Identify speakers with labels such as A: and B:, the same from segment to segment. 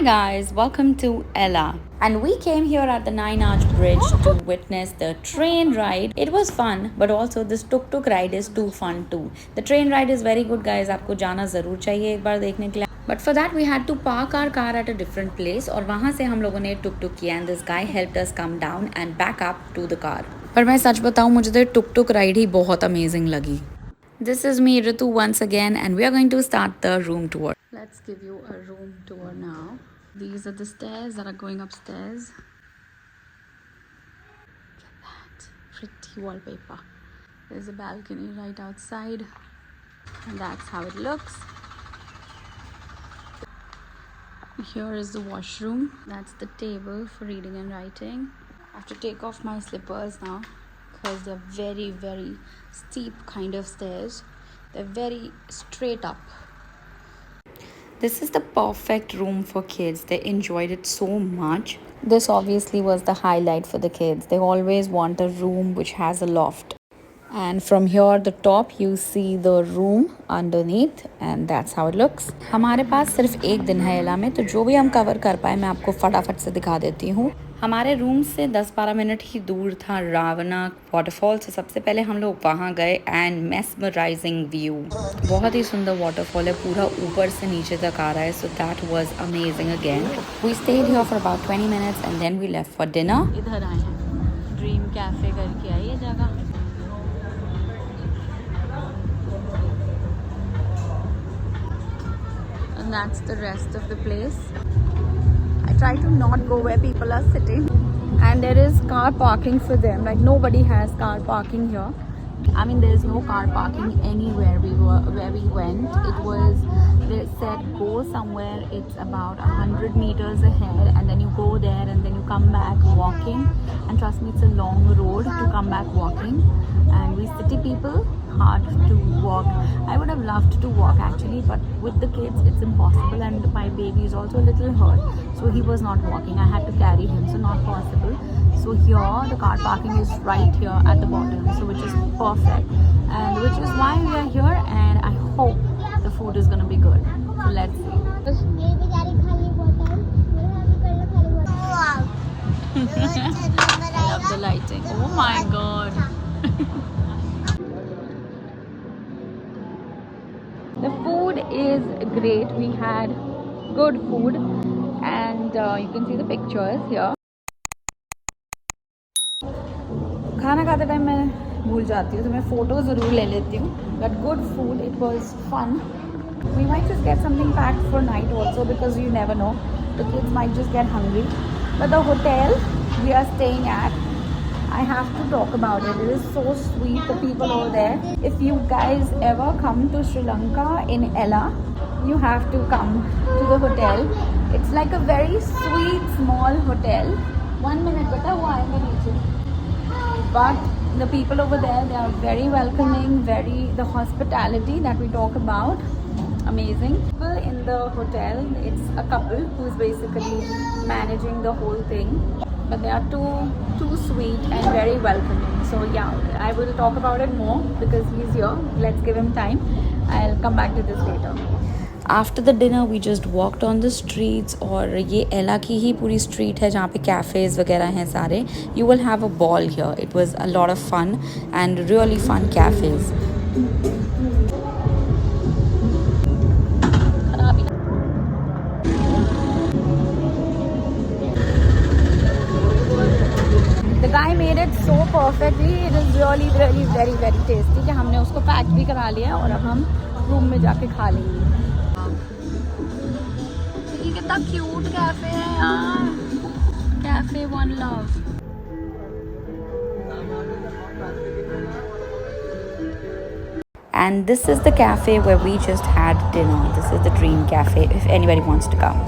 A: guys, welcome to Ella. And we came here at the Nine Arch Bridge to witness the train ride. It was fun, but also this tuk-tuk ride is too fun too. The train ride is very good guys, आपको जाना ज़रूर चाहिए एक बार देखने के लिए. But for that we had to park our car at a different place और वहाँ से हम लोगों ने tuk-tuk किया and this guy helped us come down and back up to the car. पर मैं सच बताऊँ मुझे तो tuk-tuk ride ही बहुत amazing लगी. This is me Ritu once again and we are going to start the room tour. Let's give you a room tour now. These are the stairs that are going upstairs. Look at that pretty wallpaper. There's a balcony right outside and that's how it looks. Here is the washroom. That's the table for reading and writing. I have to take off my slippers now because they're very, very steep kind of stairs. They're very straight up. This is the perfect room for kids. They enjoyed it so much. This obviously was the highlight for the kids. They always want a room which has a loft. And from here the top you see the room underneath and that's how it looks. हमारे पास सिर्फ एक दिन है एला में तो जो भी हम कवर कर पाए मैं आपको फटाफट से दिखा देती हूँ. हमारे रूम से 10-12 मिनट ही दूर था रावना वाटरफॉल. तो सबसे पहले हम लोग वहाँ गए एंड मेस्मराइजिंग व्यू. बहुत ही सुंदर वाटरफॉल है, पूरा ऊपर से नीचे तक आ रहा है. So that was amazing again. We stayed here for about 20 minutes and then we left for dinner. इधर आए हैं, ड्रीम कैफे करके आई ये जगह. And that's the rest of the place. I try to not go where people are sitting. And there is car parking for them. Like nobody has car parking here. I mean there is no car parking anywhere where we went. It was, they said go somewhere, it's about 100 meters ahead and then you go there and then you come back walking. And trust me, it's a long road to come back walking. And we city people, hard to walk. I would have loved to walk actually, but with the kids it's impossible and my baby is also a little hurt, so he was not walking. I had to carry him, so not possible. So here the car parking is right here at the bottom, so which is perfect and which is why we are here. And I hope the food is gonna be good, so let's see. I love the lighting. Oh my god. The food is great. We had good food and you can see the pictures here. खाना खाते time मैं भूल जाती हूँ तो मैं photo ज़रूर ले लेती हूँ. But good food, it was fun. We might just get something packed for night also because you never know. The kids might just get hungry. But the hotel we are staying at, I have to talk about it. It is so sweet, the people over there. If you guys ever come to Sri Lanka in Ella, you have to come to the hotel. It's like a very sweet small hotel. 1 minute, beta, wo aayenge niche. But the people over there, they are very welcoming, the hospitality that we talk about, amazing. People in the hotel, it's a couple who's basically managing the whole thing. But they are too sweet and very welcoming. So yeah, I will talk about it more because he's here. Let's give him time. I'll come back to this later. After the dinner we just walked on the streets और ये एला की ही पूरी street है जहाँ पे cafes वगैरह हैं सारे. You will have a ball here. It was a lot of fun and really fun cafes. The guy made it so perfectly. It is really very tasty कि हमने उसको पैक भी करा लिया और अब हम रूम में जाके खा लेंगे. ये कितना क्यूट कैफे है यार. Cafe one love. And this is the cafe where we just had dinner. This is the Dream Cafe if anybody wants to come.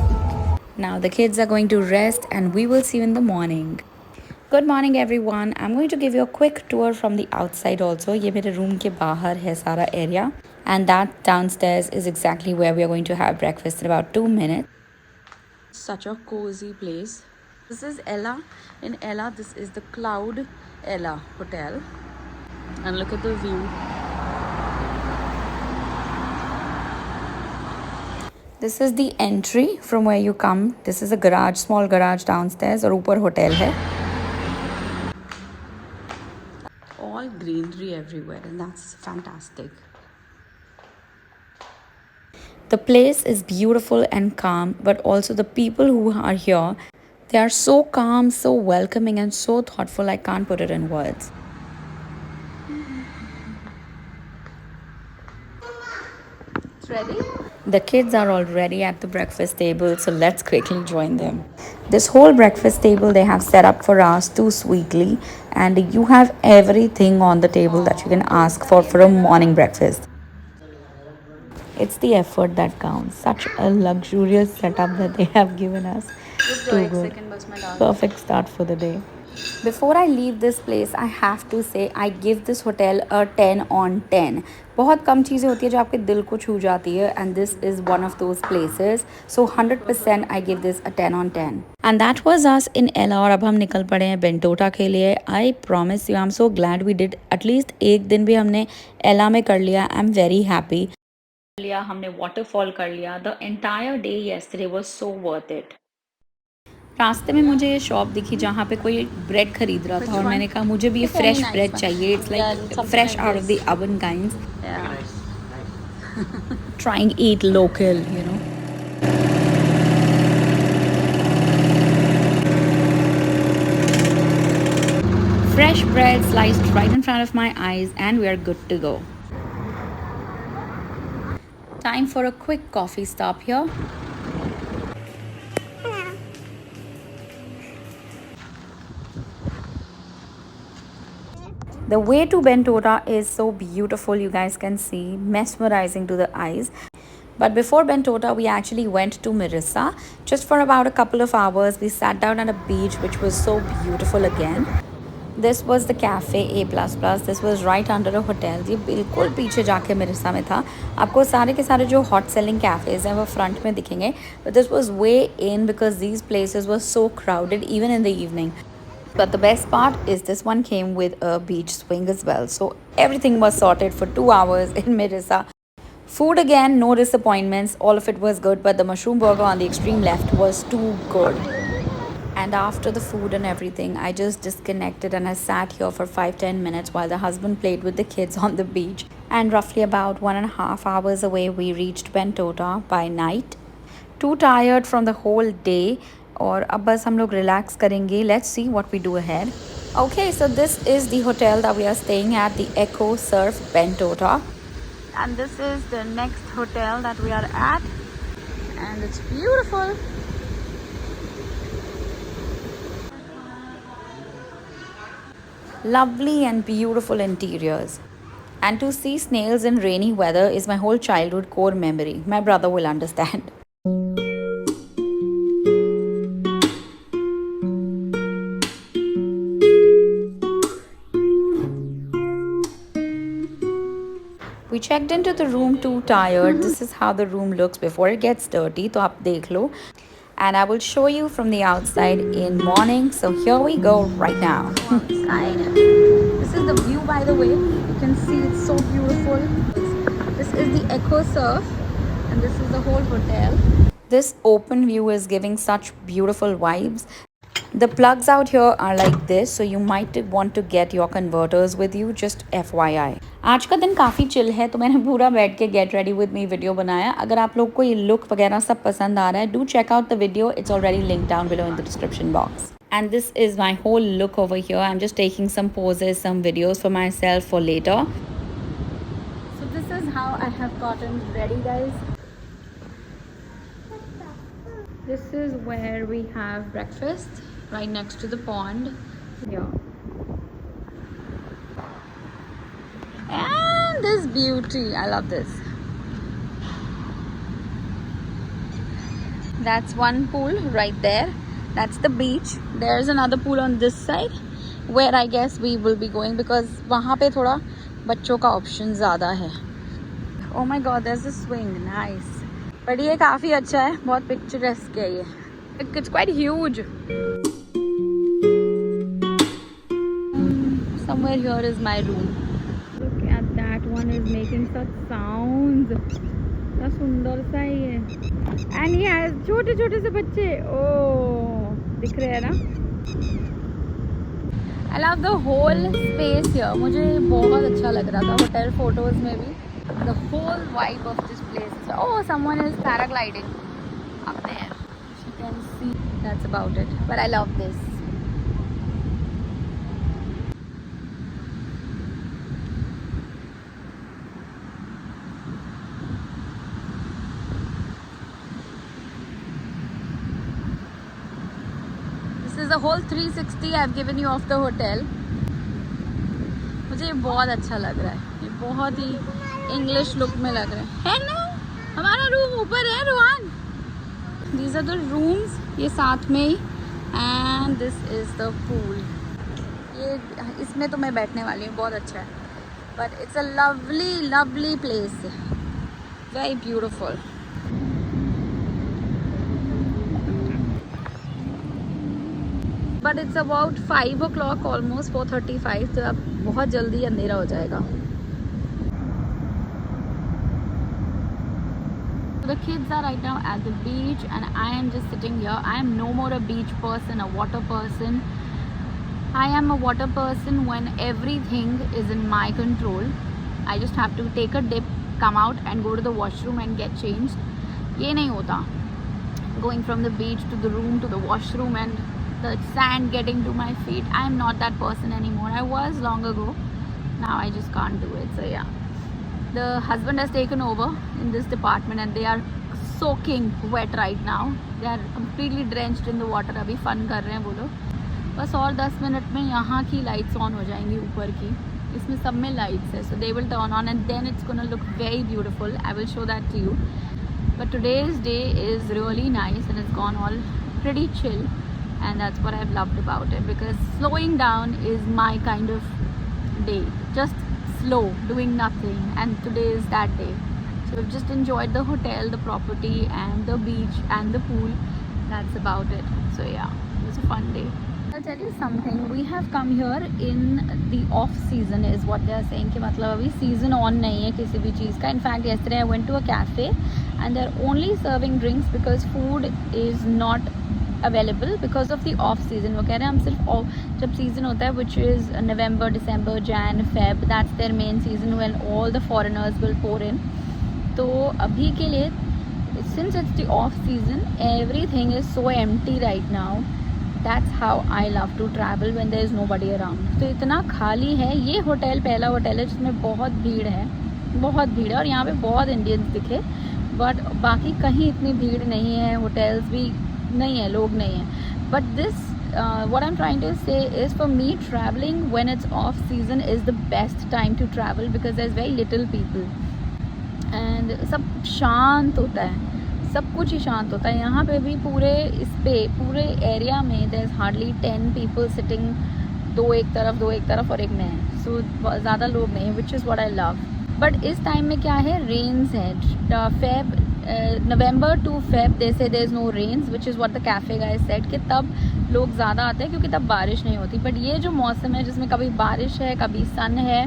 A: Now the kids are going to rest and we will see you in the morning. Good morning everyone. I'm going to give you a quick tour from the outside also. ये मेरे room के बाहर है सारा area. And that downstairs is exactly where we are going to have breakfast in about 2 minutes. Such a cozy place. This is Ella. In Ella, this is the Cloud Ella Hotel. And look at the view. This is the entry from where you come. This is a garage, small garage downstairs, और ऊपर hotel है. All greenery everywhere, and that's fantastic. The place is beautiful and calm, but also the people who are here, they are so calm, so welcoming, and so thoughtful. I can't put it in words. It's ready? The kids are already at the breakfast table, so let's quickly join them. This whole breakfast table they have set up for us too sweetly, and you have everything on the table that you can ask for a morning breakfast. It's the effort that counts. Such a luxurious setup that they have given us. Too good. Perfect start for the day. Before I leave this place, I have to say I give this hotel a 10 on 10. बहुत कम चीज़ें होती है जो आपके दिल को छू जाती है, and this is one of those places. So 100% I give this a 10 on 10. And that was us in Ella, और अब हम निकल पड़े हैं बेंटोटा के लिए. I promise you, I'm so glad we did. At least एक दिन भी हमने एला में कर लिया. I'm very happy. लिया हमने वाटरफॉल कर लिया. The entire day yesterday was so worth it. रास्ते में मुझे ये शॉप दिखी जहाँ पे कोई ब्रेड खरीद रहा था और मैंने कहा मुझे भी ये फ्रेश ब्रेड चाहिए. It's like fresh out of the oven kinds. Trying eat local, you know. Fresh bread sliced right in front of my eyes, and we are good to go. Time for a quick coffee stop here. The way to Bentota is so beautiful, you guys can see, mesmerizing to the eyes. But before Bentota, we actually went to Mirissa. Just for about a couple of hours, we sat down at a beach, which was so beautiful again. This was the cafe A++. This was right under a hotel. ये बिल्कुल पीछे जाके मिर्सा में था. आपको सारे के सारे जो hot selling cafes हैं वो front में दिखेंगे. But this was way in because these places were so crowded even in the evening. But the best part is this one came with a beach swing as well. So everything was sorted for 2 hours in Mirissa. Food again, no disappointments. All of it was good, but the mushroom burger on the extreme left was too good. And after the food and everything, I just disconnected and I sat here for 5-10 minutes while the husband played with the kids on the beach. And roughly about 1.5 hours away, we reached Bentota by night. Too tired from the whole day. और अब बस हम लोग relax करेंगे. Let's see what we do ahead. Okay, so this is the hotel that we are staying at, the Echo Surf Bentota. And this is the next hotel that we are at. And it's beautiful. Lovely and beautiful interiors. And to see snails in rainy weather is my whole childhood core memory. My brother will understand. We checked into the room too tired. This is how the room looks before it gets dirty. तो आप देख लो. And I will show you from the outside in morning. So here we go right now. This is the view, by the way. You can see it's so beautiful. This is the Echo Surf, and this is the whole hotel. This open view is giving such beautiful vibes. The plugs out here are like this, so you might want to get your converters with you, just FYI. आज का दिन काफ़ी chill है, तो मैंने पूरा बैठ के get ready with me video बनाया. अगर आप लोग को ये लुक वगैरह सब पसंद आ रहा है, do check out the video. It's already link down below in the description box. And this is my whole look over here. I'm just taking some poses, some videos for myself for later. So this is how I have gotten ready, guys. This is where we have breakfast, right next to the pond. Yeah. And this beauty, I love this. That's one pool right there. That's the beach. There's another pool on this side where I guess we will be going because वहाँ पे थोड़ा बच्चों का option ज़्यादा है. Oh my God, there's a swing. Nice. But ये काफ़ी अच्छा है. बहुत picturesque है ये. It's quite huge. Somewhere here is my room. Look at that one is making such sounds. कितना सुंदर सा ही है। एंड ये छोटे छोटे से बच्चे, ओ दिख रहे हैं ना। I love the whole space here, मुझे बहुत अच्छा लग रहा था होटल फोटोज में भी। The whole vibe of this place. Oh, someone is paragliding up there. You can see. That's about it. But I love this. This is the whole 360 I've given you of the hotel. मुझे ये बहुत अच्छा लग रहा है, ये बहुत ही English look में लग रहा है ना। हमारा रूम ऊपर है Rohan. These are the rooms, ये साथ में ही, and this is the pool. ये इसमें तो मैं बैठने वाली हूँ, बहुत अच्छा है। But it's a lovely place, very beautiful. But it's about 5 o'clock, almost 4:35, तो अब बहुत जल्दी अंधेरा हो जाएगा। The kids are right now at the beach and I am just sitting here. I am no more a beach person, a water person. I am a water person when everything is in my control. I just have to take a dip, come out and go to the washroom and get changed. ये नहीं होता. Going from the beach to the room to the washroom and the sand getting to my feet. I am not that person anymore. I was long ago. Now I just can't do it. So yeah. The husband has taken over in this department and they are soaking wet right now. They are completely drenched in the water. अभी fun कर रहे हैं वो लोग। बस और 10 minute में यहाँ की lights on हो जाएंगी ऊपर की। इसमें सब में lights है, so they will turn on and then it's gonna look very beautiful. I will show that to you. But today's day is really nice and it's gone all pretty chill, and that's what I've loved about it, because slowing down is my kind of day. Just slow, doing nothing, and today is that day. So we've just enjoyed the hotel, the property and the beach and the pool. That's about it. So yeah, it was a fun day. I'll tell you something, we have come here in the off season is what they are saying, कि मतलब अभी season on नहीं है किसी भी चीज़ का. In fact, yesterday I went to a cafe and they're only serving drinks because food is not available because of the of season. वो कह रहे हैं हम सिर्फ जब सीज़न होता है which is November, December, Jan, Feb, that's their main season when all the foreigners will pour in. तो अभी के लिए since it's the off season everything is so empty right now. That's how I love to travel when there is nobody around. तो इतना खाली है. ये hotel पहला होटल है जिसमें बहुत भीड़ है, बहुत भीड़ है, और यहाँ पे बहुत इंडियंस दिखे, बट बाकी कहीं इतनी भीड़ नहीं है. होटल्स भी नहीं है, लोग नहीं है. But this what I'm trying to say is, for me traveling when it's off season is the best time to travel because there's very little people and सब शांत होता है, सब कुछ ही शांत होता है. यहाँ पे भी पूरे पूरे एरिया में there's hardly 10 people sitting, दो एक तरफ और एक मैं. सो ज़्यादा लोग नहीं है, which is what I love. But इस टाइम में क्या है, रेन्स है. नवंबर to Feb they say there is no rains, which is what the cafe guys said, कि तब लोग ज़्यादा आते हैं क्योंकि तब बारिश नहीं होती. बट ये जो मौसम है जिसमें कभी बारिश है कभी सन है,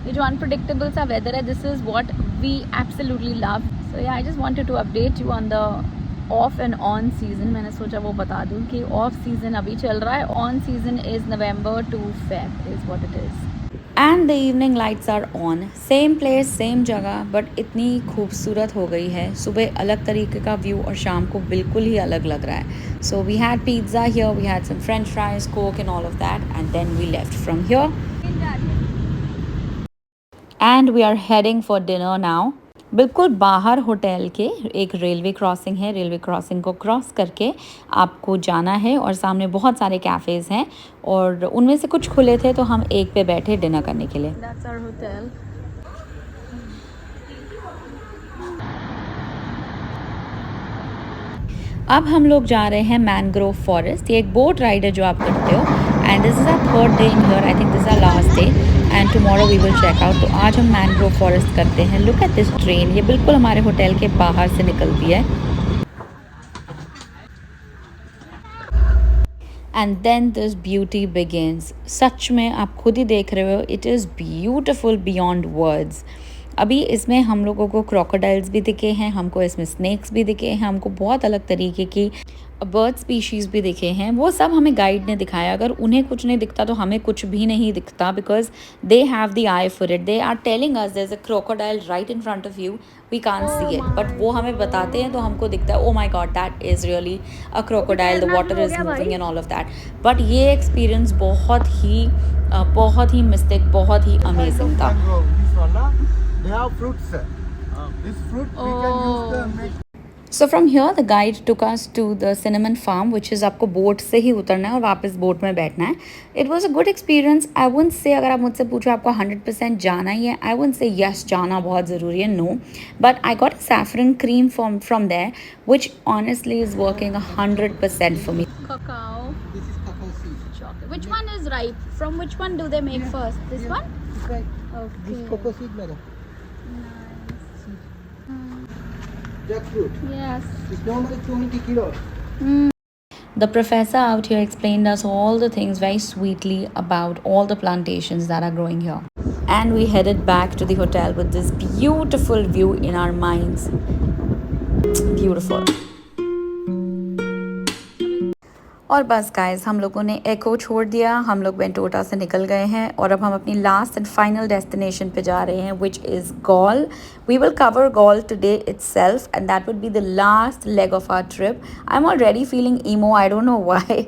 A: ये जो अनप्रडिक्टेबल सा वेदर है, this is what we absolutely love. So yeah I just wanted to update you on the off and on season. मैंने सोचा वो बता दूँ कि ऑफ सीज़न अभी चल रहा है, on season is November to Feb is what it is. And the evening lights are on. Same place same जगह, बट इतनी खूबसूरत हो गई है. सुबह अलग तरीके का व्यू और शाम को बिल्कुल ही अलग लग रहा है. So we had pizza here, we had some French fries, coke and all of that, and then we left from here and we are heading for dinner now. बिल्कुल बाहर होटल के एक रेलवे क्रॉसिंग है. Railway crossing को cross करके आपको जाना है और सामने बहुत सारे कैफ़ेज़ हैं और उनमें से कुछ खुले थे तो हम एक पे बैठे डिनर करने के लिए. That's our hotel. अब हम लोग जा रहे हैं मैनग्रोव फॉरेस्ट. ये एक बोट राइड है जो आप करते हो, and this is our third day in here. I think this is our last day and tomorrow we will check out. तो आज हम मैनग्रोव फॉरेस्ट करते हैं. लुक एट दिस ट्रेन, ये बिल्कुल हमारे होटल के बाहर से निकलती है. And then this beauty begins. सच में आप खुद ही देख रहे हो, it is beautiful beyond words. अभी इसमें हम लोगों को क्रोकोडाइल्स भी दिखे हैं, हमको इसमें स्नेक्स भी दिखे हैं, हमको बहुत अलग तरीके की बर्ड स्पीशीज़ भी दिखे हैं। वो सब हमें गाइड ने दिखाया। अगर उन्हें कुछ नहीं दिखता तो हमें कुछ भी नहीं दिखता, because they have the eye for it. They are telling us there is a crocodile right in front of you, we can't see it, but वो हमें बताते हैं तो हमको दिखता है, oh my god that is really a crocodile, the water is moving and all of that. But ये experience बहुत ही मिस्टिक, बहुत ही अमेजिंग था।
B: They have fruits. This fruit we can use to make.
A: So from here the guide took us to the cinnamon farm, which is आपको boat से ही उतरना है और वापस बोट में बैठना है. It was a good experience. I wouldn't say, अगर आप मुझसे पूछो आपको 100% जाना ही है, I wouldn't say yes जाना बहुत ज़रूरी है, no. But I got a saffron cream from there, which honestly is working 100% for me. Cacao.
B: This is cacao seed.
A: Chocolate. Which one is ripe? From which one do they make first? This one?
B: It's right.
A: Okay.
B: This cocoa seed, madam.
A: Nice.
B: Jackfruit.
A: Yes.
B: It's normally 20 kilos.
A: The professor out here explained us all the things very sweetly about all the plantations that are growing here. And we headed back to the hotel with this beautiful view in our minds. Beautiful. और बस guys, हम लोगों ने एको छोड़ दिया, हम लोग बेंटोटा से निकल गए हैं और अब हम अपनी लास्ट एंड फाइनल डेस्टिनेशन पे जा रहे हैं, which is Galle. We will cover Galle today itself and that would be the last leg of our trip. I am already feeling emo, I don't know why,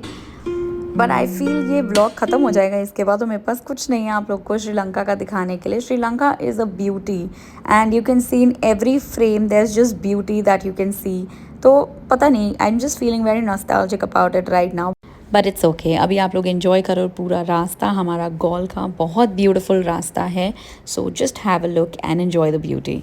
A: but I feel ये vlog ख़त्म हो जाएगा इसके बाद, तो मेरे पास कुछ नहीं है आप लोग को श्रीलंका का दिखाने के लिए. Sri Lanka is a beauty and you can see in every frame there is just beauty that you can see. तो पता नहीं, I am just feeling very nostalgic about it right now, but it's okay. अभी आप लोग enjoy करो पूरा रास्ता. हमारा गॉल का बहुत ब्यूटीफुल रास्ता है, so just have a look and enjoy the beauty.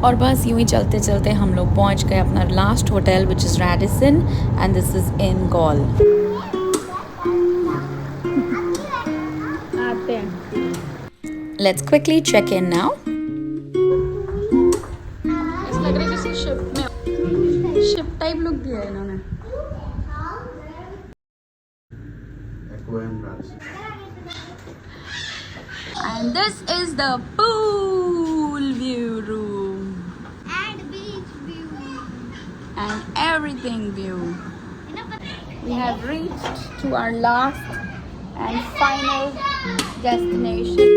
A: और बस यूं ही चलते चलते हम लोग पहुंच गए अपना last hotel, which is Radisson, and this is in Galle. Let's quickly check in now. ऐसा लग रहा है किसी शिप टाइप लुक दिया है इन्होंने. And this is the pool view room.
C: And beach view.
A: And everything view. We have reached to our last and final destination.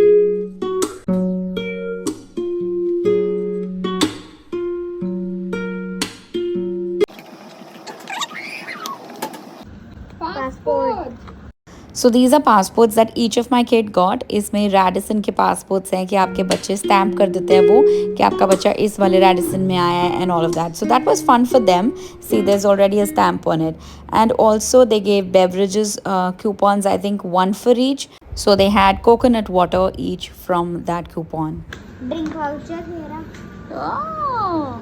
C: Passport.
A: So these are passports that each of my kid got. इसमें Radisson के passports हैं कि आपके बच्चे stamp कर देते हैं वो कि आपका बच्चा इस वाले Radisson में आया है and all of that. So that was fun for them. See, there's already a stamp on it. And also they gave beverages coupons, I think one for each. So they had coconut water each from that coupon.
C: Drink voucher here.
A: Oh!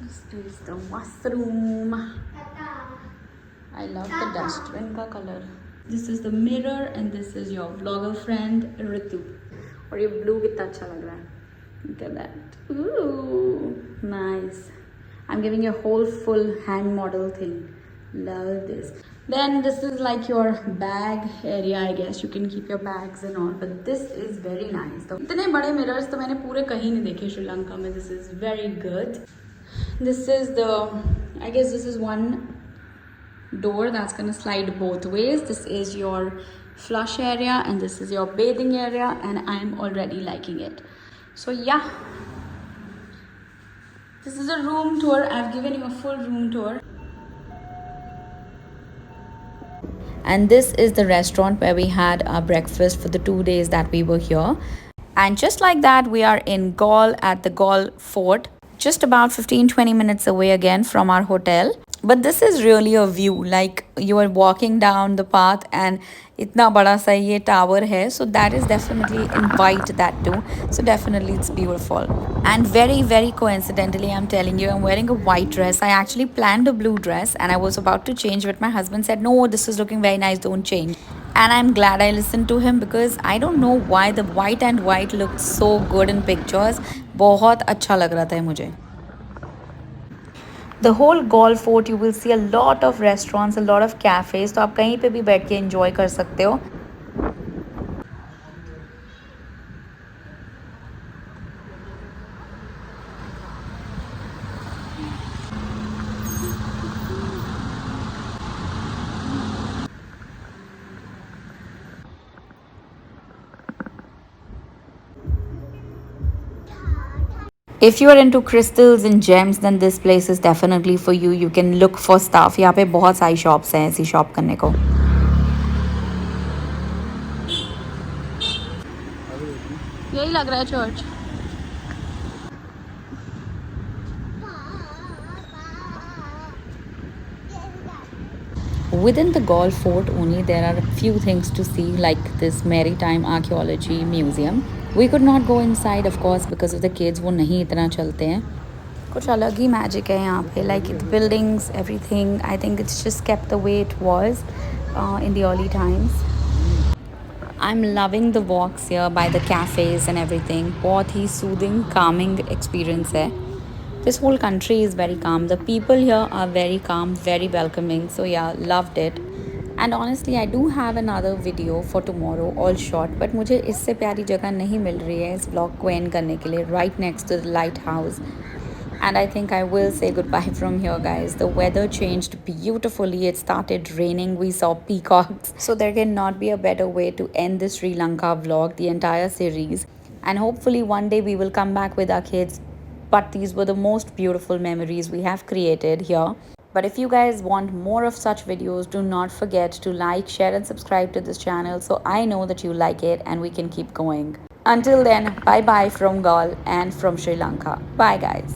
A: This is the washroom. I love the dustbin का color. This is the mirror and this is your vlogger friend Ritu. और ये blue कितना अच्छा लग रहा है. Look at that. Ooh, nice. I'm giving you a whole full hand model thing. Love this. Then this is like your bag area, I guess. You can keep your bags and all. But this is very nice. तो इतने बड़े mirrors तो मैंने पूरे कहीं नहीं देखे श्रीलंका में. This is very good. This is the, I guess this is one door that's gonna slide both ways. This is your flush area and this is your bathing area, and I'm already liking it. So yeah, this is a room tour. I've given you a full room tour. And this is the restaurant where we had our breakfast for the 2 days that we were here. And just like that, we are in Galle at the Galle Fort, just about 15-20 minutes away again from our hotel. But this is really a view, like you are walking down the path and itna bada sa ye tower hai, so that is definitely invite that too. So definitely it's beautiful. And very, very coincidentally, I'm telling you, I'm wearing a white dress. I actually planned a blue dress and I was about to change, but my husband said, no, this is looking very nice, don't change. And I'm glad I listened to him because I don't know why the white and white looked so good in pictures. बहुत अच्छा लग रहा था मुझे. The whole golf fort you will see a lot of restaurants, a lot of cafes. तो आप कहीं पे भी बैठ के enjoy कर सकते हो. If you are into crystals and gems, then this place is definitely for you. You can look for stuff. यहाँ पे बहुत सारी shops हैं ऐसी shop करने को. यही लग रहा है church. Within the golf fort only, there are a few things to see, like this maritime archaeology museum. We could not go inside, of course, because of the kids. वो नहीं इतना चलते हैं. कुछ अलग ही magic है यहाँ पे, like the buildings, everything. I think it's just kept the way it was in the early times. I'm loving the walks here by the cafes and everything. बहुत ही soothing, calming experience है. This whole country is very calm. The people here are very calm, very welcoming. So yeah, loved it. And honestly, I do have another video for tomorrow, all short. But मुझे इससे प्यारी जगह नहीं मिल रही है इस vlog को end करने के लिए, right next to the lighthouse. And I think I will say goodbye from here, guys. The weather changed beautifully. It started raining. We saw peacocks. So there cannot be a better way to end this Sri Lanka vlog, the entire series. And hopefully one day we will come back with our kids. But these were the most beautiful memories we have created here. But if you guys want more of such videos, do not forget to like, share and subscribe to this channel so I know that you like it and we can keep going. Until then, bye bye from Gaul and from Sri Lanka. Bye guys.